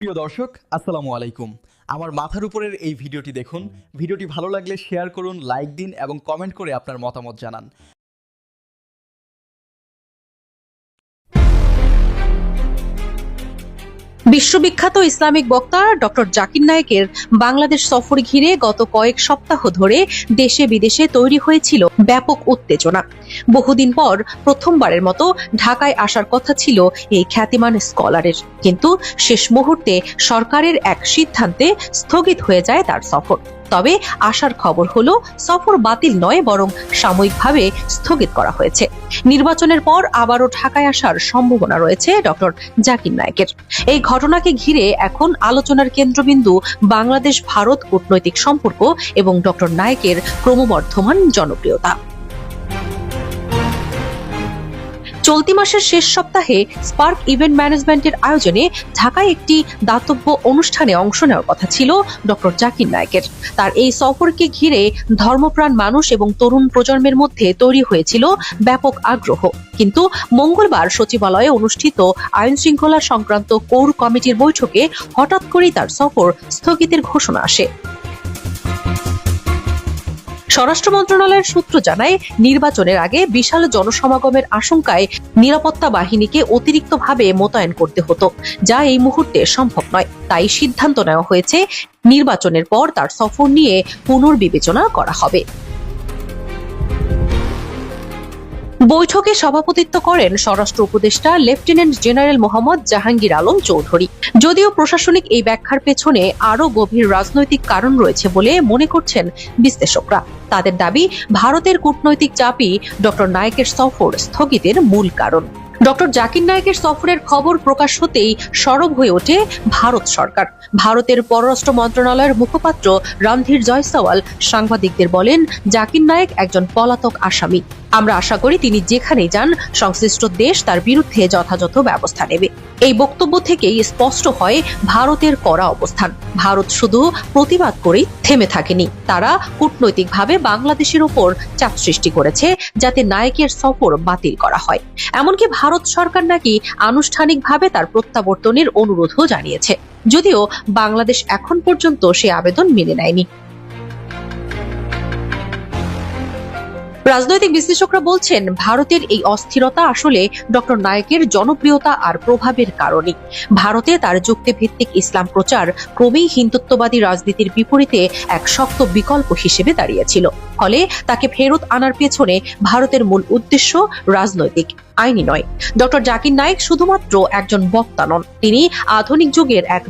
প্রিয় দর্শক, আসসালামু আলাইকুম। আমার মাথার উপরের এই ভিডিওটি দেখুন। ভিডিওটি ভালো লাগলে শেয়ার করুন, লাইক দিন এবং কমেন্ট করে আপনার মতামত জানান। বিশ্ববিখ্যাত ইসলামিক বক্তা ডক্টর জাকির নায়েকের বাংলাদেশ সফর ঘিরে গত কয়েক সপ্তাহ ধরে দেশে বিদেশে তৈরি হয়েছিল ব্যাপক উত্তেজনা। বহুদিন পর প্রথমবারের মতো ঢাকায় আসার কথা ছিল এই খ্যাতিমান স্কলারের, কিন্তু শেষ মুহূর্তে সরকারের এক সিদ্ধান্তে স্থগিত হয়ে যায় তার সফর। তবে আসার খবর হলো সফর বাতিল নয়, বরং সাময়িকভাবে স্থগিত করা হয়েছে। নির্বাচনের পর আবারও ঢাকায় আসার সম্ভাবনা রয়েছে ডক্টর জাকির নায়েকের। এই ঘটনাকে ঘিরে এখন আলোচনার কেন্দ্রবিন্দু বাংলাদেশ ভারত কূটনৈতিক সম্পর্ক এবং ডক্টর নায়েকের ক্রমবর্ধমান জনপ্রিয়তা। চলতি মাসের শেষ সপ্তাহে স্পার্ক ইভেন্ট ম্যানেজমেন্টের আয়োজনে ঢাকায় একটি দাতব্য অনুষ্ঠানে অংশ নেওয়ার কথা ছিল ডক্টর জাকির নায়েকের। তার এই সফরকে ঘিরে ধর্মপ্রাণ মানুষ এবং তরুণ প্রজন্মের মধ্যে তৈরি হয়েছিল ব্যাপক আগ্রহ, কিন্তু মঙ্গলবার সচিবালয়ে অনুষ্ঠিত আইন শৃঙ্খলা সংক্রান্ত কোর কমিটির বৈঠকে হঠাৎ করেই তার সফর স্থগিতের ঘোষণা আসে। স্বরাষ্ট্র মন্ত্রণালয়ের সূত্র জানায়, নির্বাচনের আগে বিশাল জনসমাগমের আশঙ্কায় নিরাপত্তা বাহিনীকে অতিরিক্তভাবে মোতায়েন করতে হতো, যা এই মুহূর্তে সম্ভব নয়। তাই সিদ্ধান্ত নেওয়া হয়েছে নির্বাচনের পর তার সফর নিয়ে পুনর্বিবেচনা করা হবে। বৈঠকে সভাপতিত্ব করেন স্বরাষ্ট্র উপদেষ্টা লেফটেন্যান্ট জেনারেল মোহাম্মদ জাহাঙ্গীর আলম চৌধুরী। যদিও প্রশাসনিক এই ব্যাখ্যার পেছনে আরও গভীর রাজনৈতিক কারণ রয়েছে বলে মনে করছেন বিশ্লেষকরা। তাদের দাবি, ভারতের কূটনৈতিক চাপই ডক্টর নায়েকের সফর স্থগিতের মূল কারণ। ডক্টর জাকির নায়েকের সফরের খবর প্রকাশ হতেই সরব হয়ে ওঠে ভারত সরকার। ভারতের পররাষ্ট্র মন্ত্রণালয়ের মুখপাত্র রণধীর জয়সওয়াল সাংবাদিকদের বলেন, জাকির নায়েক একজন পলাতক আসামি। আমরা আশা করি তিনি যেখানেই যান সংশ্লিষ্ট দেশ তার বিরুদ্ধে যথাযথ ব্যবস্থা নেবে। এই বক্তব্য থেকেই স্পষ্ট হয় ভারতের কড়া অবস্থান। ভারত শুধু প্রতিবাদ করেই থেমে থাকেনি, তারা কূটনৈতিকভাবে বাংলাদেশের উপর চাপ সৃষ্টি করেছে যাতে নায়েকের সফর বাতিল করা হয়। এমনকি ভারত সরকার নাকি আনুষ্ঠানিকভাবে তার প্রত্যাবর্তনের অনুরোধও জানিয়েছে, যদিও বাংলাদেশ এখন পর্যন্ত সে আবেদন মেনে নেয়নি। রাজনৈতিক বিশ্লেষকরা বলছেন, ভারতের এই অস্থিরতা আসলে ডক্টর নায়েকের জনপ্রিয়তা আর প্রভাবের কারণে। ভারতে তার যুক্তিভিত্তিক ইসলাম প্রচার ক্রমেই হিন্দুত্ববাদী রাজনীতির বিপরীতে এক শক্ত বিকল্প হিসেবে দাঁড়িয়েছিল। ফলে তাকে ফেরত আনার পেছনে ভারতের মূল উদ্দেশ্য রাজনৈতিক, আইনি নয়। ডক্টর জাকির নায়েক শুধুমাত্র একজন বক্তা নন, তিনি আধুনিক যুগের এক